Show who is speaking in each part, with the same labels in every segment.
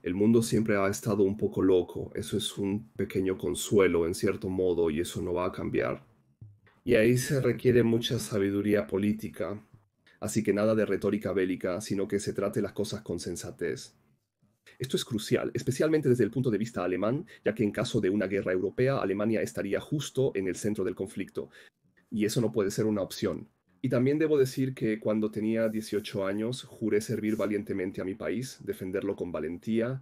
Speaker 1: El mundo siempre ha estado un poco loco, eso es un pequeño consuelo en cierto modo y eso no va a cambiar. Y ahí se requiere mucha sabiduría política, así que nada de retórica bélica, sino que se trate las cosas con sensatez. Esto es crucial, especialmente desde el punto de vista alemán, ya que en caso de una guerra europea, Alemania estaría justo en el centro del conflicto, y eso no puede ser una opción. Y también debo decir que cuando tenía 18 años, juré servir valientemente a mi país, defenderlo con valentía,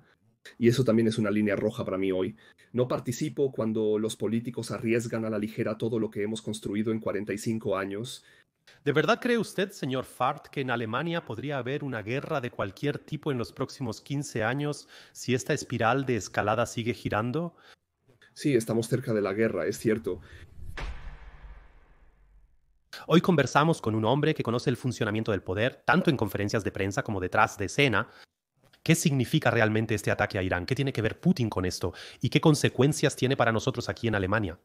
Speaker 1: y eso también es una línea roja para mí hoy. No participo cuando los políticos arriesgan a la ligera todo lo que hemos construido en 45 años.
Speaker 2: ¿De verdad cree usted, señor Fart, que en Alemania podría haber una guerra de cualquier tipo en los próximos 15 años si esta espiral de escalada sigue girando?
Speaker 1: Sí, estamos cerca de la guerra, es cierto.
Speaker 2: Hoy conversamos con un hombre que conoce el funcionamiento del poder, tanto en conferencias de prensa como detrás de escena. ¿Qué significa realmente este ataque a Irán? ¿Qué tiene que ver Putin con esto? ¿Y qué consecuencias tiene para nosotros aquí en Alemania?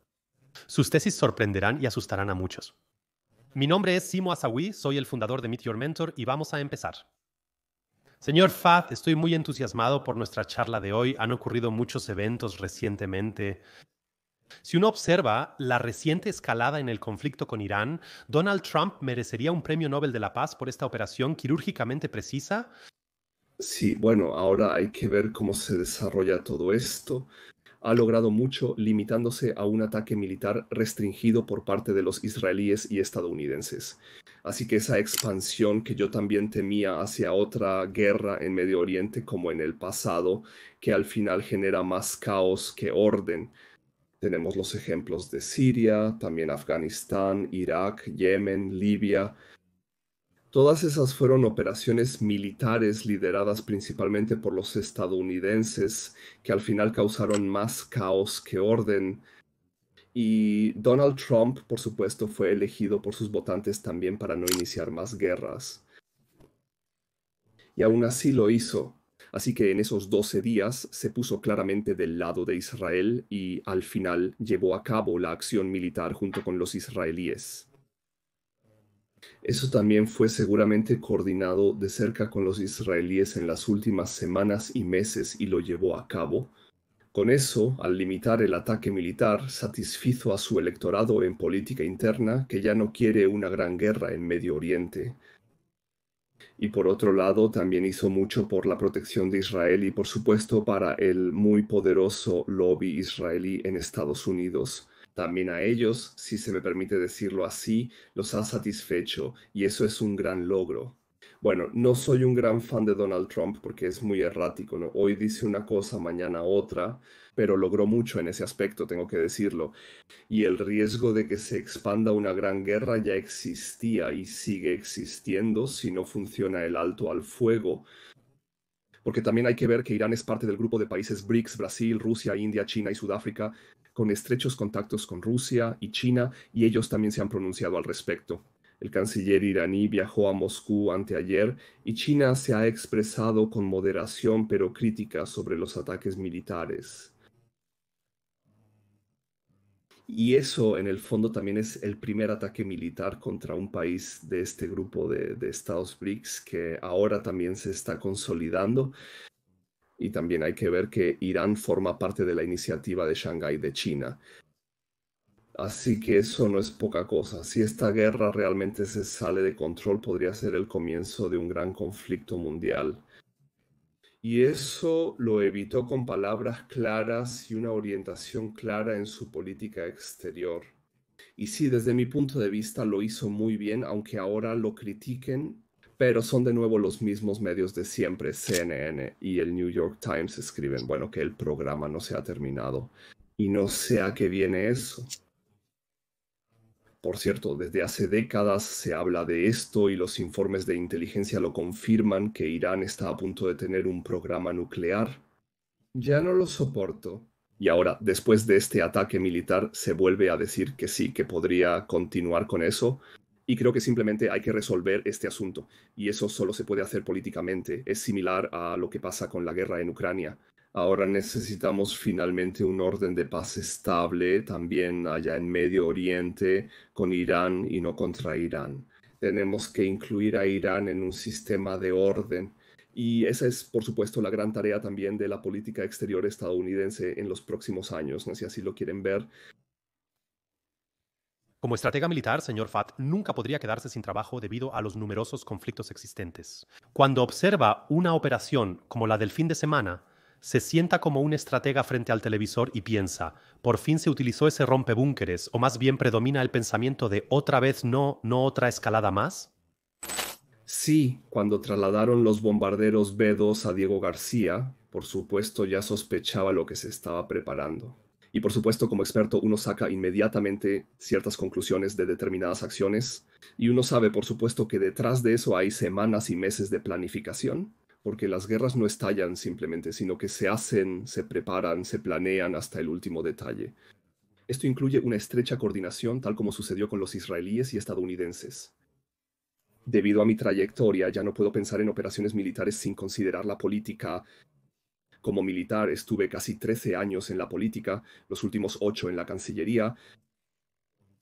Speaker 2: Sus tesis sorprenderán y asustarán a muchos. Mi nombre es Simo Asawi, soy el fundador de Meet Your Mentor y vamos a empezar. Señor Fad, estoy muy entusiasmado por nuestra charla de hoy. Han ocurrido muchos eventos recientemente. Si uno observa la reciente escalada en el conflicto con Irán, Donald Trump merecería un premio Nobel de la Paz por esta operación quirúrgicamente precisa.
Speaker 1: Sí, bueno, ahora hay que ver cómo se desarrolla todo esto. Ha logrado mucho limitándose a un ataque militar restringido por parte de los israelíes y estadounidenses. Así que esa expansión que yo también temía hacia otra guerra en Medio Oriente como en el pasado, que al final genera más caos que orden. Tenemos los ejemplos de Siria, también Afganistán, Irak, Yemen, Libia. Todas esas fueron operaciones militares lideradas principalmente por los estadounidenses que al final causaron más caos que orden. Y Donald Trump, por supuesto, fue elegido por sus votantes también para no iniciar más guerras. Y aún así lo hizo. Así que en esos 12 días se puso claramente del lado de Israel y al final llevó a cabo la acción militar junto con los israelíes. Eso también fue seguramente coordinado de cerca con los israelíes en las últimas semanas y meses y lo llevó a cabo. Con eso, al limitar el ataque militar, satisfizo a su electorado en política interna que ya no quiere una gran guerra en Medio Oriente. Y por otro lado, también hizo mucho por la protección de Israel y por supuesto para el muy poderoso lobby israelí en Estados Unidos. También a ellos, si se me permite decirlo así, los ha satisfecho y eso es un gran logro. Bueno, no soy un gran fan de Donald Trump porque es muy errático, ¿no? Hoy dice una cosa, mañana otra, pero logró mucho en ese aspecto, tengo que decirlo. Y el riesgo de que se expanda una gran guerra ya existía y sigue existiendo si no funciona el alto al fuego. Porque también hay que ver que Irán es parte del grupo de países BRICS, Brasil, Rusia, India, China y Sudáfrica, con estrechos contactos con Rusia y China, y ellos también se han pronunciado al respecto. El canciller iraní viajó a Moscú anteayer y China se ha expresado con moderación pero crítica sobre los ataques militares. Y eso, en el fondo, también es el primer ataque militar contra un país de este grupo de Estados BRICS que ahora también se está consolidando. Y también hay que ver que Irán forma parte de la iniciativa de Shanghái de China. Así que eso no es poca cosa. Si esta guerra realmente se sale de control, podría ser el comienzo de un gran conflicto mundial. Y eso lo evitó con palabras claras y una orientación clara en su política exterior. Y sí, desde mi punto de vista lo hizo muy bien, aunque ahora lo critiquen, pero son de nuevo los mismos medios de siempre, CNN y el New York Times escriben, bueno, que el programa no se ha terminado. Y no sé a qué viene eso. Por cierto, desde hace décadas se habla de esto y los informes de inteligencia lo confirman que Irán está a punto de tener un programa nuclear. Ya no lo soporto. Y ahora, después de este ataque militar, se vuelve a decir que sí, que podría continuar con eso. Y creo que simplemente hay que resolver este asunto. Y eso solo se puede hacer políticamente. Es similar a lo que pasa con la guerra en Ucrania. Ahora necesitamos finalmente un orden de paz estable también allá en Medio Oriente, con Irán y no contra Irán. Tenemos que incluir a Irán en un sistema de orden Y esa es, por supuesto, la gran tarea también de la política exterior estadounidense en los próximos años, ¿no? Si así lo quieren ver.
Speaker 2: Como estratega militar, señor Fatt nunca podría quedarse sin trabajo debido a los numerosos conflictos existentes. Cuando observa una operación como la del fin de semana, se sienta como un estratega frente al televisor y piensa, por fin se utilizó ese rompebúnkeres, o más bien predomina el pensamiento de otra vez no, no otra escalada más.
Speaker 1: Sí, cuando trasladaron los bombarderos B-2 a Diego García, por supuesto ya sospechaba lo que se estaba preparando. Y por supuesto, como experto, uno saca inmediatamente ciertas conclusiones de determinadas acciones, y uno sabe, por supuesto, que detrás de eso hay semanas y meses de planificación, porque las guerras no estallan simplemente, sino que se hacen, se preparan, se planean hasta el último detalle. Esto incluye una estrecha coordinación, tal como sucedió con los israelíes y estadounidenses. Debido a mi trayectoria, ya no puedo pensar en operaciones militares sin considerar la política. Como militar estuve casi 13 años en la política, los últimos 8 en la Cancillería.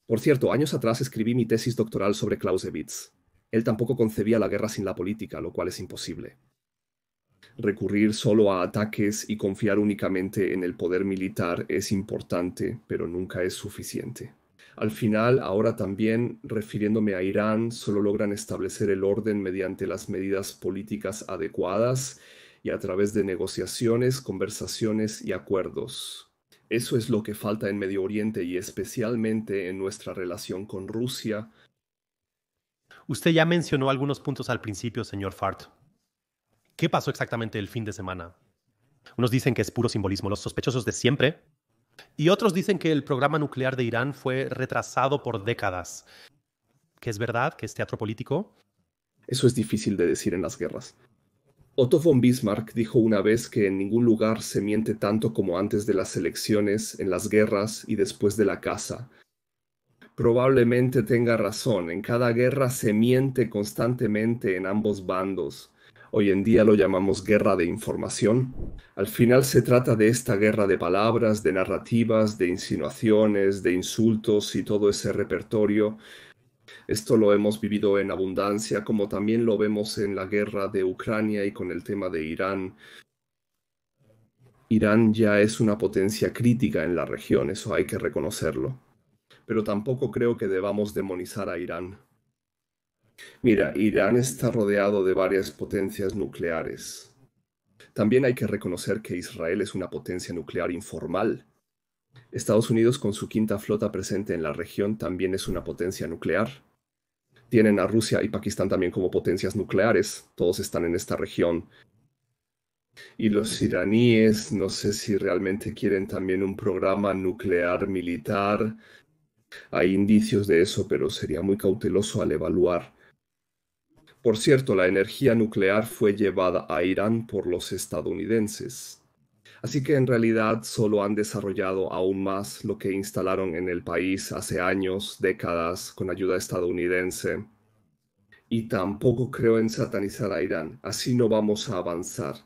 Speaker 1: Por cierto, años atrás escribí mi tesis doctoral sobre Clausewitz. Él tampoco concebía la guerra sin la política, lo cual es imposible. Recurrir solo a ataques y confiar únicamente en el poder militar es importante, pero nunca es suficiente. Al final, ahora también, refiriéndome a Irán, solo logran establecer el orden mediante las medidas políticas adecuadas y a través de negociaciones, conversaciones y acuerdos. Eso es lo que falta en Medio Oriente y especialmente en nuestra relación con Rusia.
Speaker 2: Usted ya mencionó algunos puntos al principio, señor Fart. ¿Qué pasó exactamente el fin de semana? Unos dicen que es puro simbolismo, los sospechosos de siempre, y otros dicen que el programa nuclear de Irán fue retrasado por décadas. ¿Que es verdad? ¿Que es teatro político?
Speaker 1: Eso es difícil de decir en las guerras. Otto von Bismarck dijo una vez que en ningún lugar se miente tanto como antes de las elecciones, en las guerras y después de la caza. Probablemente tenga razón, en cada guerra se miente constantemente en ambos bandos. Hoy en día lo llamamos guerra de información. Al final se trata de esta guerra de palabras, de narrativas, de insinuaciones, de insultos y todo ese repertorio. Esto lo hemos vivido en abundancia, como también lo vemos en la guerra de Ucrania y con el tema de Irán. Irán ya es una potencia crítica en la región, eso hay que reconocerlo. Pero tampoco creo que debamos demonizar a Irán. Mira, Irán está rodeado de varias potencias nucleares. También hay que reconocer que Israel es una potencia nuclear informal. Estados Unidos, con su quinta flota presente en la región, también es una potencia nuclear. Tienen a Rusia y Pakistán también como potencias nucleares. Todos están en esta región. Y los iraníes, no sé si realmente quieren también un programa nuclear militar. Hay indicios de eso, pero sería muy cauteloso al evaluar. Por cierto, la energía nuclear fue llevada a Irán por los estadounidenses. Así que en realidad solo han desarrollado aún más lo que instalaron en el país hace años, décadas, con ayuda estadounidense. Y tampoco creo en satanizar a Irán. Así no vamos a avanzar.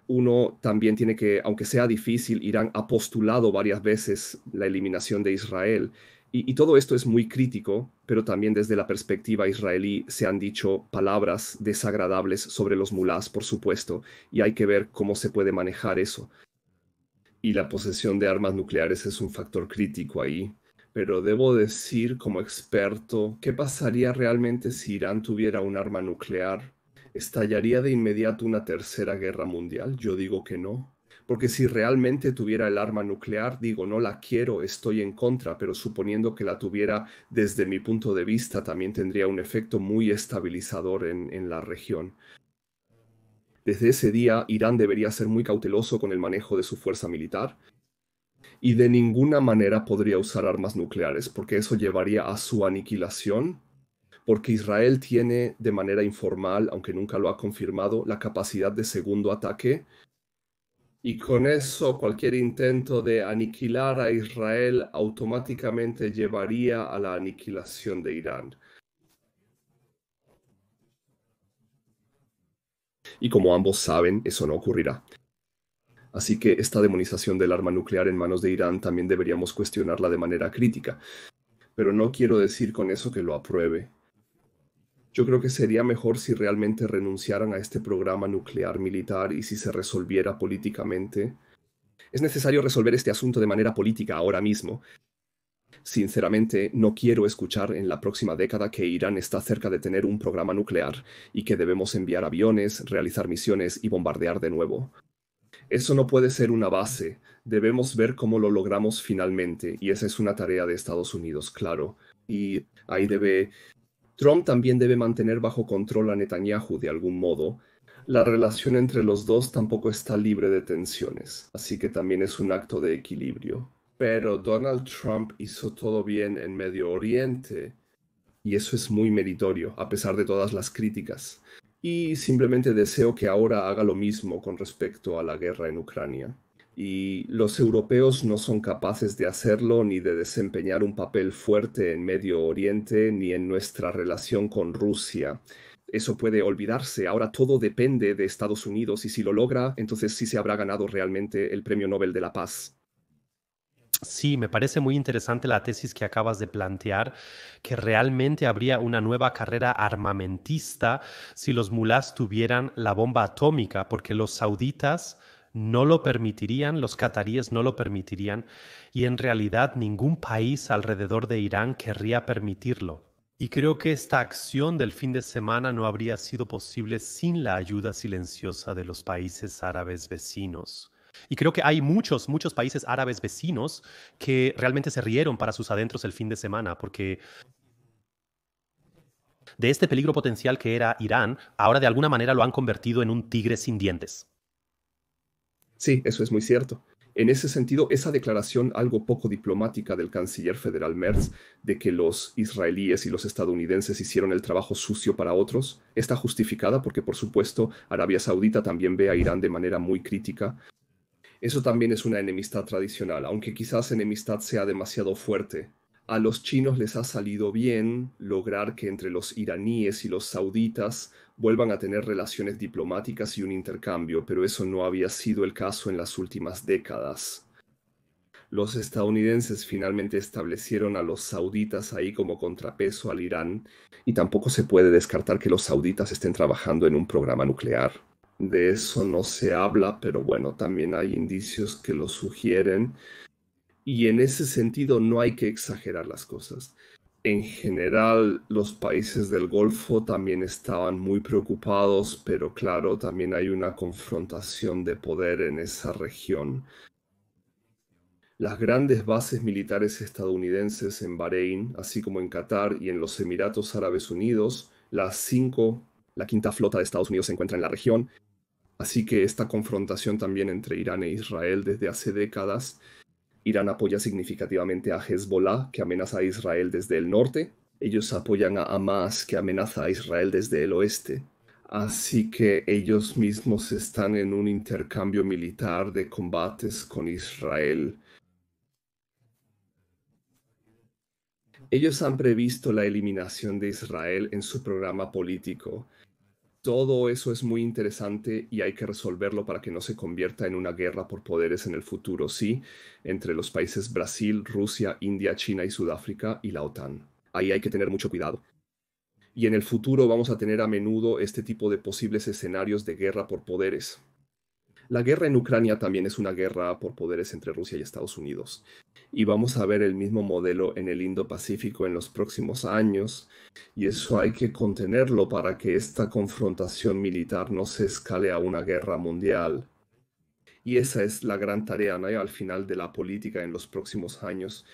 Speaker 1: Uno también tiene que, aunque sea difícil, Irán ha postulado varias veces la eliminación de Israel. Y todo esto es muy crítico, pero también desde la perspectiva israelí se han dicho palabras desagradables sobre los mulás, por supuesto, y hay que ver cómo se puede manejar eso. Y la posesión de armas nucleares es un factor crítico ahí. Pero debo decir como experto, ¿qué pasaría realmente si Irán tuviera un arma nuclear? ¿Estallaría de inmediato una tercera guerra mundial? Yo digo que no. Porque si realmente tuviera el arma nuclear, digo, no la quiero, estoy en contra, pero suponiendo que la tuviera desde mi punto de vista, también tendría un efecto muy estabilizador en la región. Desde ese día, Irán debería ser muy cauteloso con el manejo de su fuerza militar y de ninguna manera podría usar armas nucleares, porque eso llevaría a su aniquilación, porque Israel tiene de manera informal, aunque nunca lo ha confirmado, la capacidad de segundo ataque, y con eso cualquier intento de aniquilar a Israel automáticamente llevaría a la aniquilación de Irán. Y como ambos saben, eso no ocurrirá. Así que esta demonización del arma nuclear en manos de Irán también deberíamos cuestionarla de manera crítica. Pero no quiero decir con eso que lo apruebe. Yo creo que sería mejor si realmente renunciaran a este programa nuclear militar y si se resolviera políticamente. Es necesario resolver este asunto de manera política ahora mismo. Sinceramente, no quiero escuchar en la próxima década que Irán está cerca de tener un programa nuclear y que debemos enviar aviones, realizar misiones y bombardear de nuevo. Eso no puede ser una base. Debemos ver cómo lo logramos finalmente, y esa es una tarea de Estados Unidos, claro. Y ahí Trump también debe mantener bajo control a Netanyahu de algún modo. La relación entre los dos tampoco está libre de tensiones, así que también es un acto de equilibrio. Pero Donald Trump hizo todo bien en Medio Oriente, y eso es muy meritorio, a pesar de todas las críticas. Y simplemente deseo que ahora haga lo mismo con respecto a la guerra en Ucrania. Y los europeos no son capaces de hacerlo ni de desempeñar un papel fuerte en Medio Oriente ni en nuestra relación con Rusia. Eso puede olvidarse. Ahora todo depende de Estados Unidos y si lo logra, entonces sí se habrá ganado realmente el Premio Nobel de la Paz.
Speaker 2: Sí, me parece muy interesante la tesis que acabas de plantear, que realmente habría una nueva carrera armamentista si los mulás tuvieran la bomba atómica, porque los sauditas no lo permitirían, los cataríes no lo permitirían, y en realidad ningún país alrededor de Irán querría permitirlo. Y creo que esta acción del fin de semana no habría sido posible sin la ayuda silenciosa de los países árabes vecinos. Y creo que hay muchos países árabes vecinos que realmente se rieron para sus adentros el fin de semana, porque de este peligro potencial que era Irán, ahora de alguna manera lo han convertido en un tigre sin dientes.
Speaker 1: Sí, eso es muy cierto. En ese sentido, esa declaración algo poco diplomática del canciller federal Merz de que los israelíes y los estadounidenses hicieron el trabajo sucio para otros, está justificada porque, por supuesto, Arabia Saudita también ve a Irán de manera muy crítica. Eso también es una enemistad tradicional, aunque quizás enemistad sea demasiado fuerte. A los chinos les ha salido bien lograr que entre los iraníes y los sauditas vuelvan a tener relaciones diplomáticas y un intercambio, pero eso no había sido el caso en las últimas décadas. Los estadounidenses finalmente establecieron a los sauditas ahí como contrapeso al Irán, y tampoco se puede descartar que los sauditas estén trabajando en un programa nuclear. De eso no se habla, pero bueno, también hay indicios que lo sugieren. Y en ese sentido no hay que exagerar las cosas. En general, los países del Golfo también estaban muy preocupados, pero claro, también hay una confrontación de poder en esa región. Las grandes bases militares estadounidenses en Bahrein, así como en Qatar y en los Emiratos Árabes Unidos, la quinta flota de Estados Unidos se encuentra en la región, así que esta confrontación también entre Irán e Israel desde hace décadas. Irán apoya significativamente a Hezbollah, que amenaza a Israel desde el norte. Ellos apoyan a Hamas, que amenaza a Israel desde el oeste. Así que ellos mismos están en un intercambio militar de combates con Israel. Ellos han previsto la eliminación de Israel en su programa político. Todo eso es muy interesante y hay que resolverlo para que no se convierta en una guerra por poderes en el futuro, sí, entre los países Brasil, Rusia, India, China y Sudáfrica y la OTAN. Ahí hay que tener mucho cuidado. Y en el futuro vamos a tener a menudo este tipo de posibles escenarios de guerra por poderes. La guerra en Ucrania también es una guerra por poderes entre Rusia y Estados Unidos. Y vamos a ver el mismo modelo en el Indo-Pacífico en los próximos años. Y eso hay que contenerlo para que esta confrontación militar no se escale a una guerra mundial. Y esa es la gran tarea, ¿no? Al final de la política en los próximos años.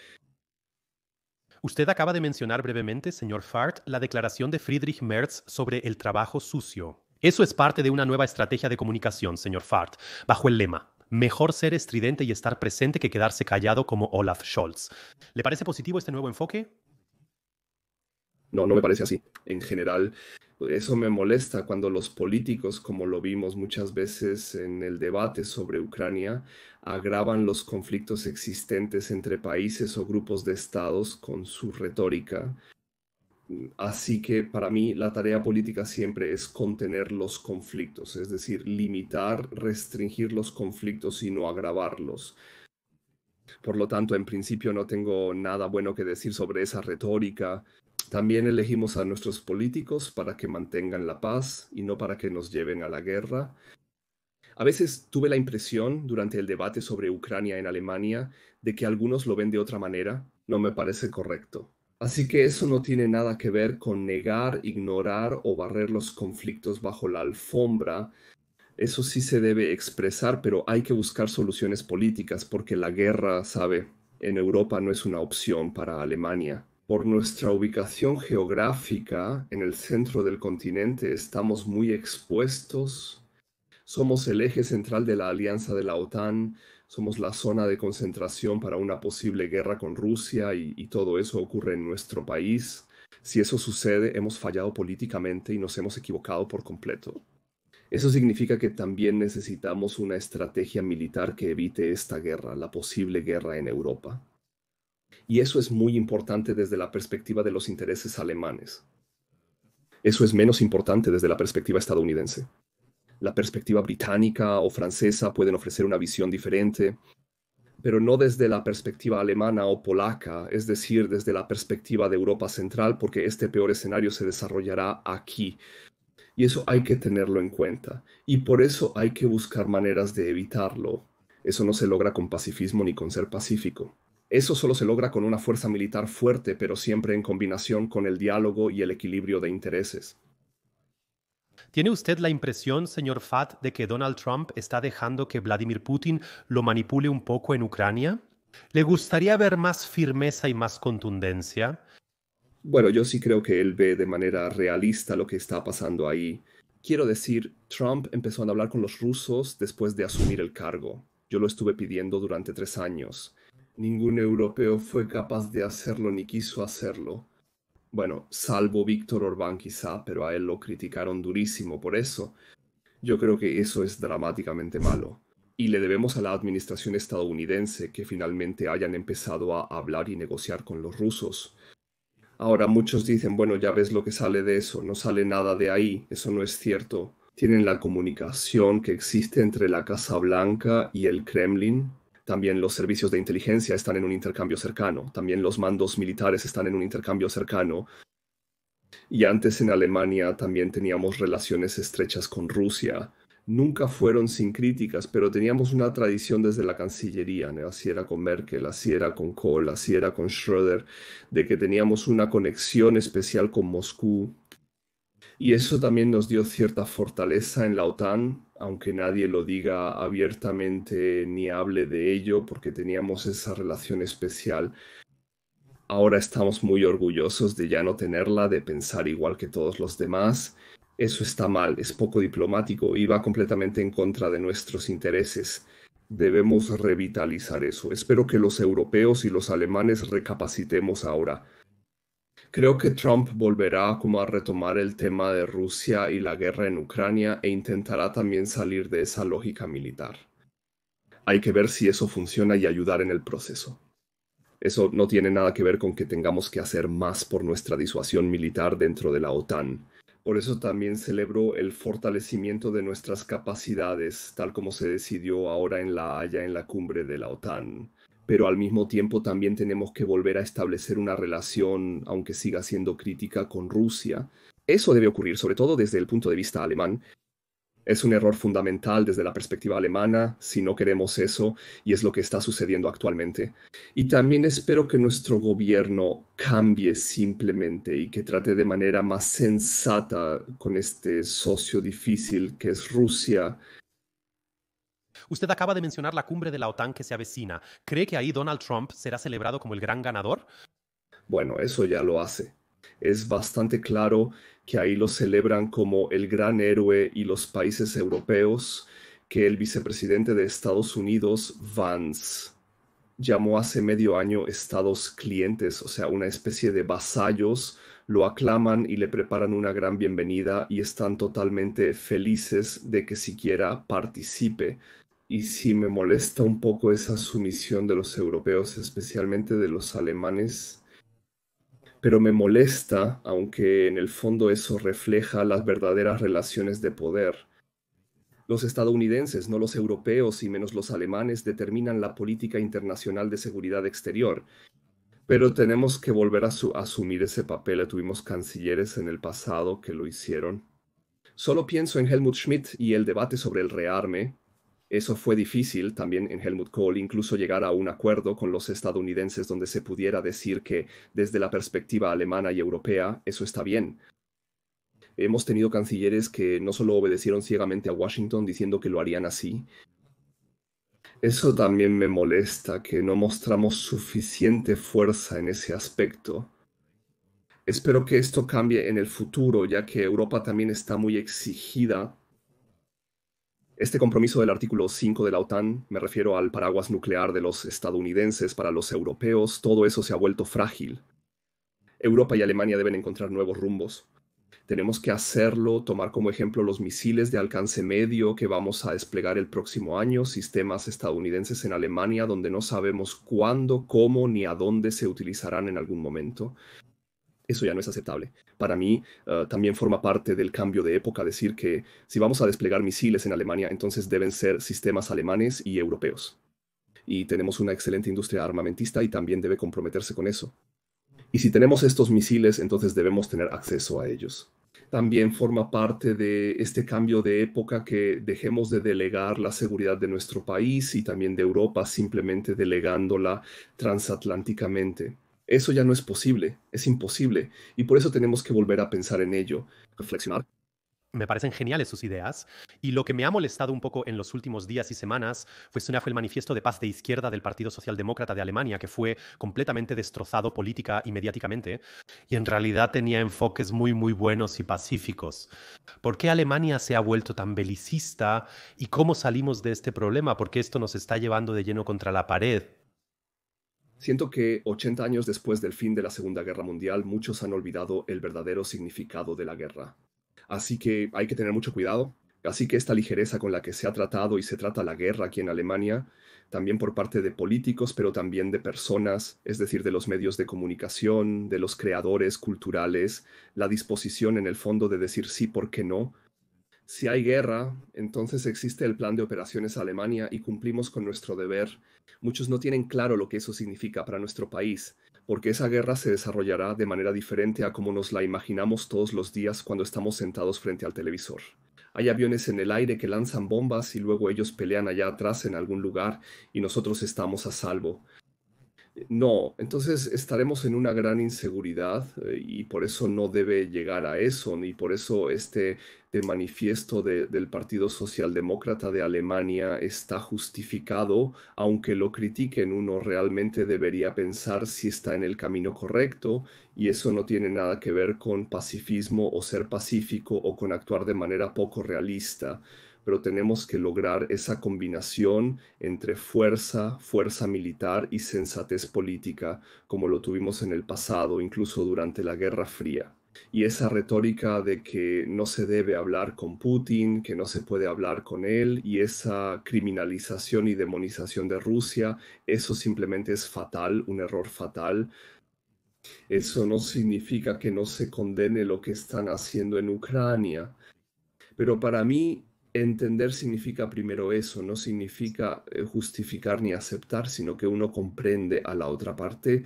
Speaker 2: Usted acaba de mencionar brevemente, señor Fart, la declaración de Friedrich Merz sobre el trabajo sucio. Eso es parte de una nueva estrategia de comunicación, señor Fart, bajo el lema: mejor ser estridente y estar presente que quedarse callado como Olaf Scholz. ¿Le parece positivo este nuevo enfoque?
Speaker 1: No, no me parece así. En general, eso me molesta cuando los políticos, como lo vimos muchas veces en el debate sobre Ucrania, agravan los conflictos existentes entre países o grupos de estados con su retórica. Así que para mí la tarea política siempre es contener los conflictos, es decir, limitar, restringir los conflictos y no agravarlos. Por lo tanto, en principio no tengo nada bueno que decir sobre esa retórica. También elegimos a nuestros políticos para que mantengan la paz y no para que nos lleven a la guerra. A veces tuve la impresión durante el debate sobre Ucrania en Alemania de que algunos lo ven de otra manera. No me parece correcto. Así que eso no tiene nada que ver con negar, ignorar o barrer los conflictos bajo la alfombra. Eso sí se debe expresar, pero hay que buscar soluciones políticas porque la guerra, sabe, en Europa no es una opción para Alemania. Por nuestra ubicación geográfica en el centro del continente estamos muy expuestos. Somos el eje central de la alianza de la OTAN, somos la zona de concentración para una posible guerra con Rusia y todo eso ocurre en nuestro país. Si eso sucede, hemos fallado políticamente y nos hemos equivocado por completo. Eso significa que también necesitamos una estrategia militar que evite esta guerra, la posible guerra en Europa. Y eso es muy importante desde la perspectiva de los intereses alemanes. Eso es menos importante desde la perspectiva estadounidense. La perspectiva británica o francesa pueden ofrecer una visión diferente, pero no desde la perspectiva alemana o polaca, es decir, desde la perspectiva de Europa Central, porque este peor escenario se desarrollará aquí. Y eso hay que tenerlo en cuenta. Y por eso hay que buscar maneras de evitarlo. Eso no se logra con pacifismo ni con ser pacífico. Eso solo se logra con una fuerza militar fuerte, pero siempre en combinación con el diálogo y el equilibrio de intereses.
Speaker 2: ¿Tiene usted la impresión, señor Fat, de que Donald Trump está dejando que Vladimir Putin lo manipule un poco en Ucrania? ¿Le gustaría ver más firmeza y más contundencia?
Speaker 1: Bueno, yo sí creo que él ve de manera realista lo que está pasando ahí. Quiero decir, Trump empezó a hablar con los rusos después de asumir el cargo. Yo lo estuve pidiendo durante 3 años. Ningún europeo fue capaz de hacerlo ni quiso hacerlo. Bueno, salvo Víctor Orbán quizá, pero a él lo criticaron durísimo por eso. Yo creo que eso es dramáticamente malo. Y le debemos a la administración estadounidense que finalmente hayan empezado a hablar y negociar con los rusos. Ahora muchos dicen, bueno, ya ves lo que sale de eso, no sale nada de ahí, eso no es cierto. Tienen la comunicación que existe entre la Casa Blanca y el Kremlin. También los servicios de inteligencia están en un intercambio cercano. También los mandos militares están en un intercambio cercano. Y antes en Alemania también teníamos relaciones estrechas con Rusia. Nunca fueron sin críticas, pero teníamos una tradición desde la Cancillería, ¿no? Así era con Merkel, así era con Kohl, así era con Schröder, de que teníamos una conexión especial con Moscú. Y eso también nos dio cierta fortaleza en la OTAN, aunque nadie lo diga abiertamente ni hable de ello, porque teníamos esa relación especial. Ahora estamos muy orgullosos de ya no tenerla, de pensar igual que todos los demás. Eso está mal, es poco diplomático y va completamente en contra de nuestros intereses. Debemos revitalizar eso. Espero que los europeos y los alemanes recapacitemos ahora. Creo que Trump volverá como a retomar el tema de Rusia y la guerra en Ucrania e intentará también salir de esa lógica militar. Hay que ver si eso funciona y ayudar en el proceso. Eso no tiene nada que ver con que tengamos que hacer más por nuestra disuasión militar dentro de la OTAN. Por eso también celebro el fortalecimiento de nuestras capacidades, tal como se decidió ahora en La Haya en la cumbre de la OTAN. Pero al mismo tiempo también tenemos que volver a establecer una relación, aunque siga siendo crítica, con Rusia. Eso debe ocurrir, sobre todo desde el punto de vista alemán, es un error fundamental desde la perspectiva alemana, si no queremos eso, y es lo que está sucediendo actualmente. Y también espero que nuestro gobierno cambie simplemente y que trate de manera más sensata con este socio difícil que es Rusia.
Speaker 2: Usted acaba de mencionar la cumbre de la OTAN que se avecina. ¿Cree que ahí Donald Trump será celebrado como el gran ganador?
Speaker 1: Bueno, eso ya lo hace. Es bastante claro que ahí lo celebran como el gran héroe y los países europeos que el vicepresidente de Estados Unidos, Vance, llamó hace medio año estados clientes, o sea, una especie de vasallos, lo aclaman y le preparan una gran bienvenida y están totalmente felices de que siquiera participe. Y sí me molesta un poco esa sumisión de los europeos, especialmente de los alemanes, pero me molesta, aunque en el fondo eso refleja las verdaderas relaciones de poder. Los estadounidenses, no los europeos y menos los alemanes, determinan la política internacional de seguridad exterior. Pero tenemos que volver a asumir ese papel. Tuvimos cancilleres en el pasado que lo hicieron. Solo pienso en Helmut Schmidt y el debate sobre el rearme. Eso fue difícil también en Helmut Kohl, incluso llegar a un acuerdo con los estadounidenses donde se pudiera decir que desde la perspectiva alemana y europea eso está bien. Hemos tenido cancilleres que no solo obedecieron ciegamente a Washington diciendo que lo harían así. Eso también me molesta, que no mostramos suficiente fuerza en ese aspecto. Espero que esto cambie en el futuro, ya que Europa también está muy exigida. Este compromiso del artículo 5 de la OTAN, me refiero al paraguas nuclear de los estadounidenses para los europeos, todo eso se ha vuelto frágil. Europa y Alemania deben encontrar nuevos rumbos. Tenemos que hacerlo, tomar como ejemplo los misiles de alcance medio que vamos a desplegar el próximo año, sistemas estadounidenses en Alemania donde no sabemos cuándo, cómo ni a dónde se utilizarán en algún momento. Eso ya no es aceptable. Para mí, también forma parte del cambio de época decir que si vamos a desplegar misiles en Alemania, entonces deben ser sistemas alemanes y europeos. Y tenemos una excelente industria armamentista y también debe comprometerse con eso. Y si tenemos estos misiles, entonces debemos tener acceso a ellos. También forma parte de este cambio de época que dejemos de delegar la seguridad de nuestro país y también de Europa simplemente delegándola transatlánticamente. Eso ya no es posible, es imposible, y por eso tenemos que volver a pensar en ello, reflexionar.
Speaker 2: Me parecen geniales sus ideas. Y lo que me ha molestado un poco en los últimos días y semanas fue el manifiesto de paz de izquierda del Partido Socialdemócrata de Alemania, que fue completamente destrozado política y mediáticamente, y en realidad tenía enfoques muy, muy buenos y pacíficos. ¿Por qué Alemania se ha vuelto tan belicista y cómo salimos de este problema? Porque esto nos está llevando de lleno contra la pared.
Speaker 1: Siento que 80 años después del fin de la Segunda Guerra Mundial, muchos han olvidado el verdadero significado de la guerra. Así que hay que tener mucho cuidado. Así que esta ligereza con la que se ha tratado y se trata la guerra aquí en Alemania, también por parte de políticos, pero también de personas, es decir, de los medios de comunicación, de los creadores culturales, la disposición en el fondo de decir sí, ¿por qué no? Si hay guerra, entonces existe el plan de operaciones Alemania y cumplimos con nuestro deber. Muchos no tienen claro lo que eso significa para nuestro país, porque esa guerra se desarrollará de manera diferente a como nos la imaginamos todos los días cuando estamos sentados frente al televisor. Hay aviones en el aire que lanzan bombas y luego ellos pelean allá atrás en algún lugar y nosotros estamos a salvo. No, entonces estaremos en una gran inseguridad y por eso no debe llegar a eso, ni por eso de manifiesto del Partido Socialdemócrata de Alemania está justificado, aunque lo critiquen, uno realmente debería pensar si está en el camino correcto y eso no tiene nada que ver con pacifismo o ser pacífico o con actuar de manera poco realista, pero tenemos que lograr esa combinación entre fuerza, fuerza militar y sensatez política, como lo tuvimos en el pasado, incluso durante la Guerra Fría. Y esa retórica de que no se debe hablar con Putin, que no se puede hablar con él, y esa criminalización y demonización de Rusia, eso simplemente es fatal, un error fatal. Eso no significa que no se condene lo que están haciendo en Ucrania, pero para mí, entender significa primero eso, no significa justificar ni aceptar, sino que uno comprende a la otra parte,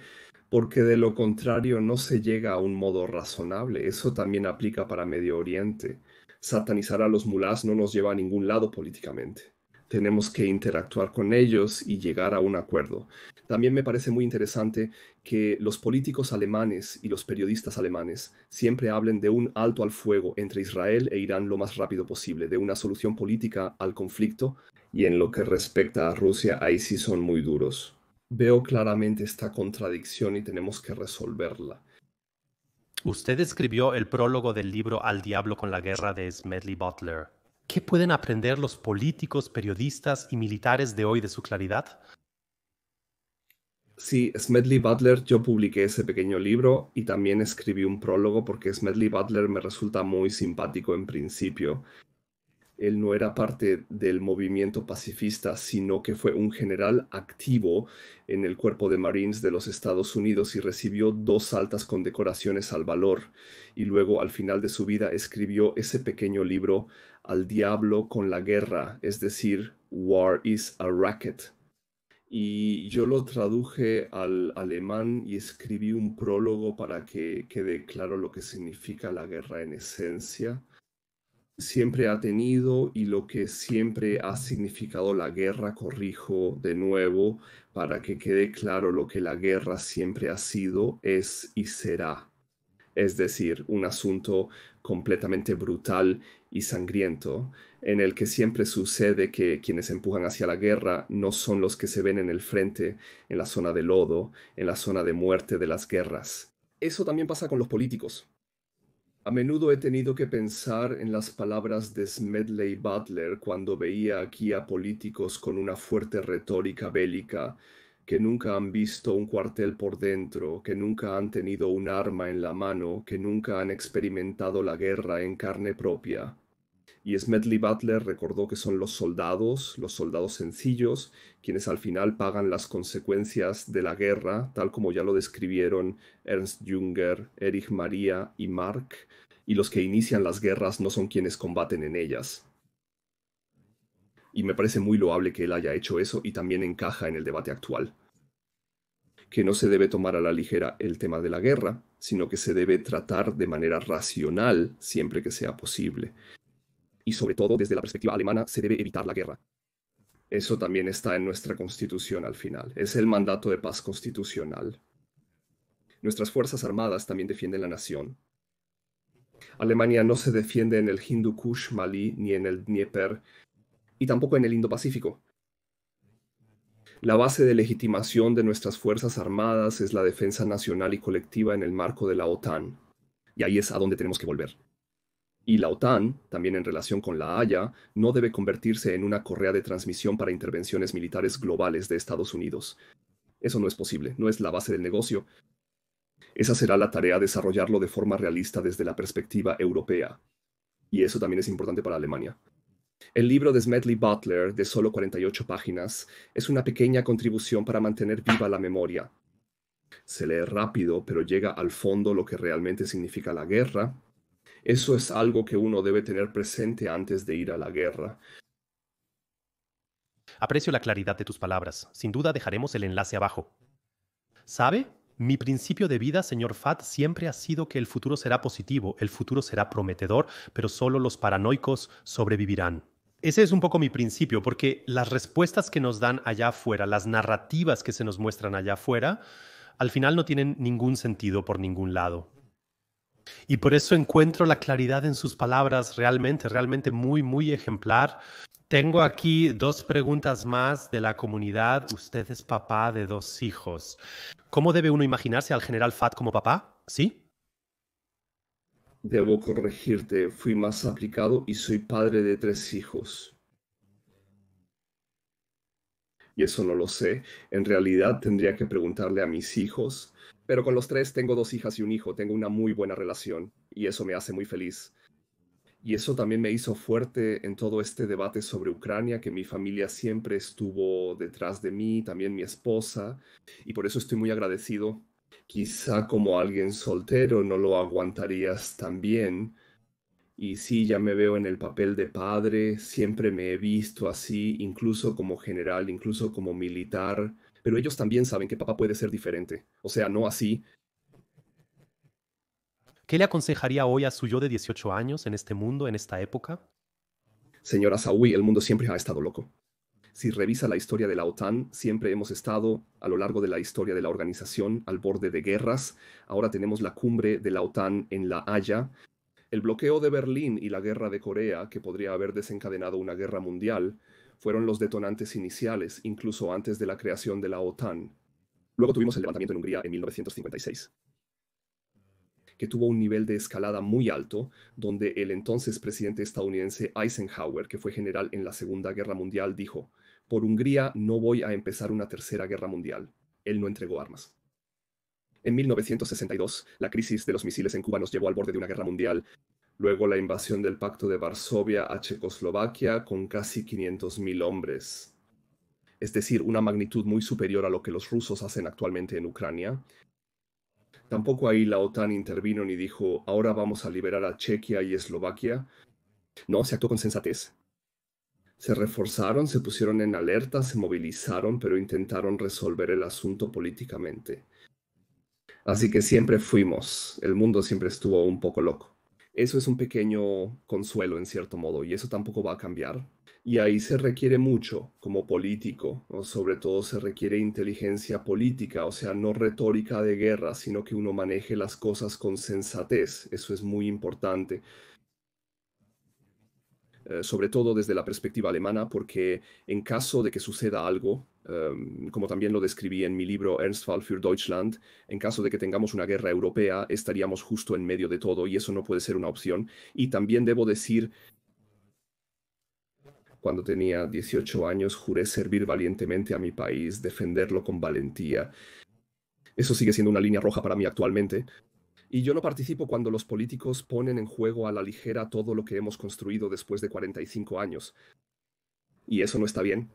Speaker 1: porque de lo contrario no se llega a un modo razonable. Eso también aplica para Medio Oriente. Satanizar a los mulás no nos lleva a ningún lado políticamente. Tenemos que interactuar con ellos y llegar a un acuerdo. También me parece muy interesante que los políticos alemanes y los periodistas alemanes siempre hablen de un alto al fuego entre Israel e Irán lo más rápido posible, de una solución política al conflicto, y en lo que respecta a Rusia, ahí sí son muy duros. Veo claramente esta contradicción y tenemos que resolverla.
Speaker 2: Usted escribió el prólogo del libro Al diablo con la guerra de Smedley Butler. ¿Qué pueden aprender los políticos, periodistas y militares de hoy de su claridad?
Speaker 1: Sí, Smedley Butler, yo publiqué ese pequeño libro y también escribí un prólogo porque Smedley Butler me resulta muy simpático en principio. Él no era parte del movimiento pacifista, sino que fue un general activo en el cuerpo de Marines de los Estados Unidos y recibió dos altas condecoraciones al valor. Y luego, al final de su vida, escribió ese pequeño libro Al diablo con la guerra, es decir, War is a Racket. y yo lo traduje al alemán y escribí un prólogo para que quede claro lo que significa la guerra en esencia. Siempre ha tenido y lo que siempre ha significado la guerra, corrijo de nuevo, para que quede claro lo que la guerra siempre ha sido, es y será. Es decir, un asunto completamente brutal y sangriento, en el que siempre sucede que quienes empujan hacia la guerra no son los que se ven en el frente, en la zona de lodo, en la zona de muerte de las guerras. Eso también pasa con los políticos. A menudo he tenido que pensar en las palabras de Smedley Butler cuando veía aquí a políticos con una fuerte retórica bélica, que nunca han visto un cuartel por dentro, que nunca han tenido un arma en la mano, que nunca han experimentado la guerra en carne propia. Y Smedley Butler recordó que son los soldados sencillos, quienes al final pagan las consecuencias de la guerra, tal como ya lo describieron Ernst Jünger, Erich Maria y Mark, y los que inician las guerras no son quienes combaten en ellas. Y me parece muy loable que él haya hecho eso y también encaja en el debate actual. Que no se debe tomar a la ligera el tema de la guerra, sino que se debe tratar de manera racional siempre que sea posible. Y sobre todo desde la perspectiva alemana se debe evitar la guerra. Eso también está en nuestra constitución al final. Es el mandato de paz constitucional. Nuestras fuerzas armadas también defienden la nación. Alemania no se defiende en el Hindu Kush, Malí, ni en el Dnieper, y tampoco en el Indo-Pacífico. La base de legitimación de nuestras fuerzas armadas es la defensa nacional y colectiva en el marco de la OTAN. Y ahí es a donde tenemos que volver. Y la OTAN, también en relación con la Haya, no debe convertirse en una correa de transmisión para intervenciones militares globales de Estados Unidos. Eso no es posible, no es la base del negocio. Esa será la tarea, desarrollarlo de forma realista desde la perspectiva europea. Y eso también es importante para Alemania. El libro de Smedley Butler, de solo 48 páginas, es una pequeña contribución para mantener viva la memoria. Se lee rápido, pero llega al fondo lo que realmente significa la guerra. Eso es algo que uno debe tener presente antes de ir a la guerra.
Speaker 2: Aprecio la claridad de tus palabras. Sin duda dejaremos el enlace abajo. ¿Sabe? Mi principio de vida, señor Fat, siempre ha sido que el futuro será positivo, el futuro será prometedor, pero solo los paranoicos sobrevivirán. Ese es un poco mi principio, porque las respuestas que nos dan allá afuera, las narrativas que se nos muestran allá afuera, al final no tienen ningún sentido por ningún lado. Y por eso encuentro la claridad en sus palabras realmente muy, muy ejemplar. Tengo aquí dos preguntas más de la comunidad. Usted es papá de dos hijos. ¿Cómo debe uno imaginarse al general Fat como papá? ¿Sí?
Speaker 1: Debo corregirte, fui más aplicado y soy padre de 3 hijos. Y eso no lo sé. En realidad tendría que preguntarle a mis hijos. Pero con los 3 tengo 2 hijas y un hijo. Tengo una muy buena relación. Y eso me hace muy feliz. Y eso también me hizo fuerte en todo este debate sobre Ucrania, que mi familia siempre estuvo detrás de mí, también mi esposa. Y por eso estoy muy agradecido. Quizá como alguien soltero no lo aguantarías tan bien. Y sí, ya me veo en el papel de padre, siempre me he visto así, incluso como general, incluso como militar, pero ellos también saben que papá puede ser diferente, o sea, no así.
Speaker 2: ¿Qué le aconsejaría hoy a su yo de 18 años en este mundo, en esta época?
Speaker 1: Señora Saúl, el mundo siempre ha estado loco. Si revisa la historia de la OTAN, siempre hemos estado, a lo largo de la historia de la organización, al borde de guerras. Ahora tenemos la cumbre de la OTAN en La Haya. El bloqueo de Berlín y la guerra de Corea, que podría haber desencadenado una guerra mundial, fueron los detonantes iniciales, incluso antes de la creación de la OTAN. Luego tuvimos el levantamiento en Hungría en 1956, que tuvo un nivel de escalada muy alto, donde el entonces presidente estadounidense Eisenhower, que fue general en la Segunda Guerra Mundial, dijo: por Hungría no voy a empezar una tercera guerra mundial. Él no entregó armas. En 1962, la crisis de los misiles en Cuba nos llevó al borde de una guerra mundial. Luego la invasión del Pacto de Varsovia a Checoslovaquia con casi 500.000 hombres. Es decir, una magnitud muy superior a lo que los rusos hacen actualmente en Ucrania. Tampoco ahí la OTAN intervino ni dijo: ahora vamos a liberar a Chequia y Eslovaquia. No, se actuó con sensatez. Se reforzaron, se pusieron en alerta, se movilizaron, pero intentaron resolver el asunto políticamente. Así que siempre fuimos, el mundo siempre estuvo un poco loco. Eso es un pequeño consuelo en cierto modo, y eso tampoco va a cambiar. Y ahí se requiere mucho como político, ¿no? Sobre todo se requiere inteligencia política, o sea, no retórica de guerra, sino que uno maneje las cosas con sensatez. Eso es muy importante. Sobre todo desde la perspectiva alemana, porque en caso de que suceda algo, como también lo describí en mi libro Ernstfall für Deutschland, en caso de que tengamos una guerra europea, estaríamos justo en medio de todo y eso no puede ser una opción. Y también debo decir, cuando tenía 18 años, juré servir valientemente a mi país, defenderlo con valentía. Eso sigue siendo una línea roja para mí actualmente. Y yo no participo cuando los políticos ponen en juego a la ligera todo lo que hemos construido después de 45 años. Y eso no está bien.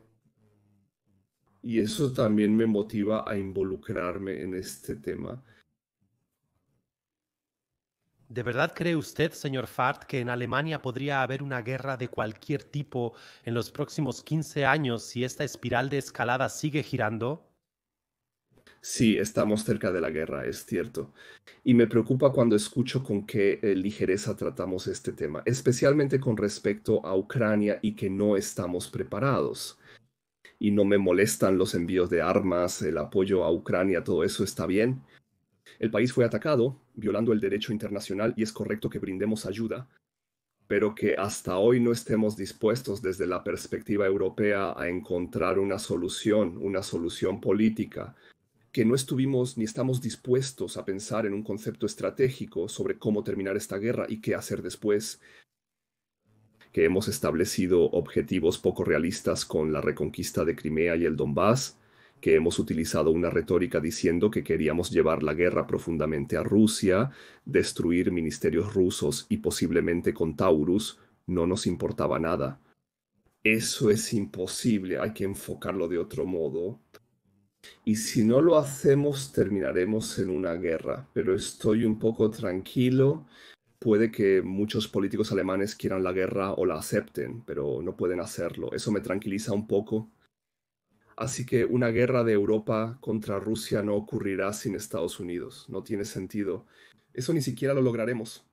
Speaker 1: Y eso también me motiva a involucrarme en este tema.
Speaker 2: ¿De verdad cree usted, señor Fart, que en Alemania podría haber una guerra de cualquier tipo en los próximos 15 años si esta espiral de escalada sigue girando?
Speaker 1: Sí, estamos cerca de la guerra, es cierto. Y me preocupa cuando escucho con qué ligereza tratamos este tema, especialmente con respecto a Ucrania y que no estamos preparados. Y no me molestan los envíos de armas, el apoyo a Ucrania, todo eso está bien. El país fue atacado, violando el derecho internacional, y es correcto que brindemos ayuda, pero que hasta hoy no estemos dispuestos desde la perspectiva europea a encontrar una solución política, que no estuvimos ni estamos dispuestos a pensar en un concepto estratégico sobre cómo terminar esta guerra y qué hacer después, que hemos establecido objetivos poco realistas con la reconquista de Crimea y el Donbass, que hemos utilizado una retórica diciendo que queríamos llevar la guerra profundamente a Rusia, destruir ministerios rusos y posiblemente con Taurus, no nos importaba nada. Eso es imposible, hay que enfocarlo de otro modo. Y si no lo hacemos, terminaremos en una guerra. Pero estoy un poco tranquilo. Puede que muchos políticos alemanes quieran la guerra o la acepten, pero no pueden hacerlo. Eso me tranquiliza un poco. Así que una guerra de Europa contra Rusia no ocurrirá sin Estados Unidos. No tiene sentido. Eso ni siquiera lo lograremos.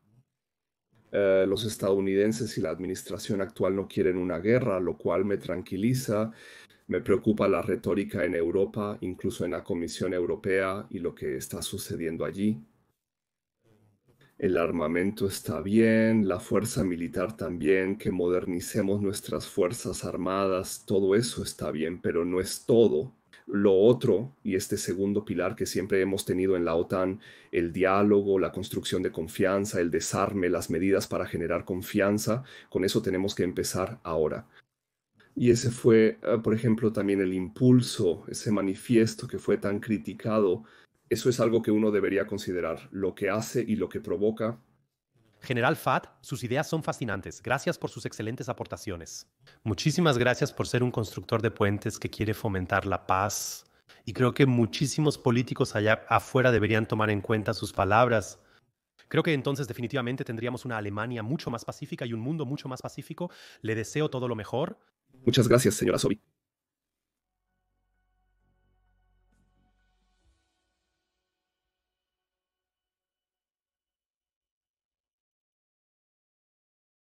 Speaker 1: Los estadounidenses y la administración actual no quieren una guerra, lo cual me tranquiliza. Me preocupa la retórica en Europa, incluso en la Comisión Europea y lo que está sucediendo allí. El armamento está bien, la fuerza militar también, que modernicemos nuestras fuerzas armadas, todo eso está bien, pero no es todo. Lo otro, y este segundo pilar que siempre hemos tenido en la OTAN, el diálogo, la construcción de confianza, el desarme, las medidas para generar confianza, con eso tenemos que empezar ahora. Y ese fue, por ejemplo, también el impulso, ese manifiesto que fue tan criticado. Eso es algo que uno debería considerar, lo que hace y lo que provoca.
Speaker 2: General Fat, sus ideas son fascinantes. Gracias por sus excelentes aportaciones. Muchísimas gracias por ser un constructor de puentes que quiere fomentar la paz. Y creo que muchísimos políticos allá afuera deberían tomar en cuenta sus palabras. Creo que entonces definitivamente tendríamos una Alemania mucho más pacífica y un mundo mucho más pacífico. Le deseo todo lo mejor.
Speaker 1: Muchas gracias, señora Sobi.